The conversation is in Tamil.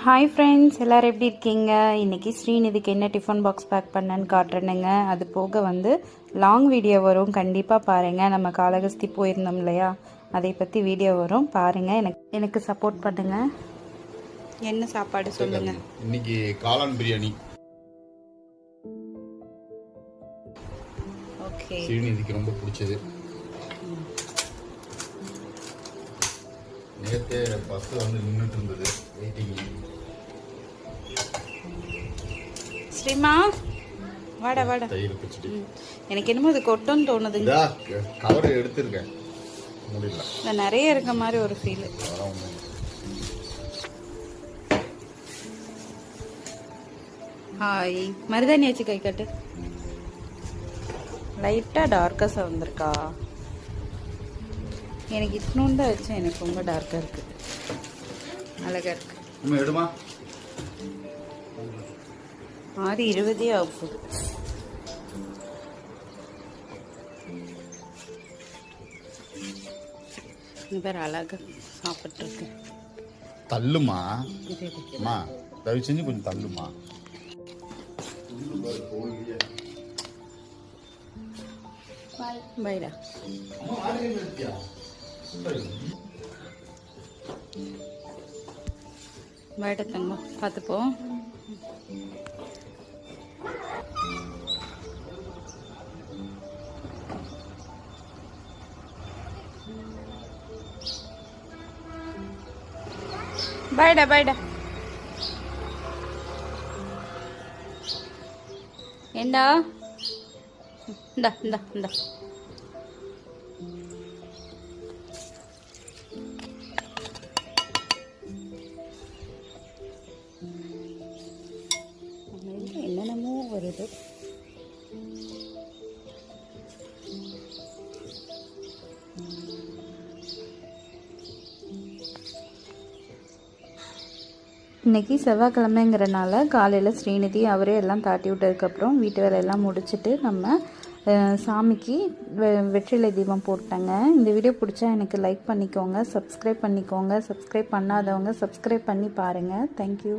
ஹாய் ஃப்ரெண்ட்ஸ், எல்லோரும் எப்படி இருக்கீங்க? இன்றைக்கி ஸ்ரீநிதிக்கு என்ன டிஃபன் பாக்ஸ் பேக் பண்ணேன்னு காட்டுறேனுங்க. அது போக லாங் வீடியோ வரும், கண்டிப்பாக பாருங்கள். நம்ம காளஹஸ்தி போயிருந்தோம் இல்லையா, அதை பற்றி வீடியோ வரும், பாருங்கள். எனக்கு சப்போர்ட் பண்ணுங்கள். என்ன சாப்பாடு சொல்லுங்கள்? இன்னைக்கு காளான் பிரியாணி. ஓகே, ஸ்ரீநிதிக்கு ரொம்ப பிடிச்சது. நேற்று பஸ் நின்றுட்டு இருந்தது, வெயிட்டிங். ஸ்ரீமா வாடா வாடா. தயிர் பச்சடி. எனக்கு என்னமோ இது கொட்டோன்னு தோணுதுங்க. கவர் எடுத்துருக்கேன், முடியல. நிறைய இருக்க மாதிரி ஒரு ஃபீல். ஹாய், மருதாணி வச்சு கை கட்டு. லைட்டாக டார்க்காக வந்திருக்கா. எனக்கு இட்னூன்னு தான் வச்சேன், எனக்கு ரொம்ப டார்க்காக இருக்குது, அழகாக இருக்குது. எடுமா 6:20 ஆகுது. பேர் அழகாக சாப்பிட்ருக்கு. தள்ளுமா அம்மா, தயவு செஞ்சு கொஞ்சம் தள்ளுமா. பைடா பைடா தங்கம், பார்த்துப்போம். பைடா பைடா. ஏண்டா, இந்தா இந்தா இந்தா. என்னென்னமோ வருது. இன்றைக்கி செவ்வாய்க்கிழமைங்கிறனால காலையில் ஸ்ரீநிதி அவரே எல்லாம் தாட்டி விட்டதுக்கப்புறம் வீட்டு வேலையெல்லாம் முடிச்சுட்டு நம்ம சாமிக்கு வெற்றிலை தீபம் போட்டேங்க. இந்த வீடியோ பிடிச்சா எனக்கு லைக் பண்ணிக்கோங்க, சப்ஸ்கிரைப் பண்ணிக்கோங்க. சப்ஸ்கிரைப் பண்ணாதவங்க சப்ஸ்கிரைப் பண்ணி பாருங்கள். தேங்க்யூ.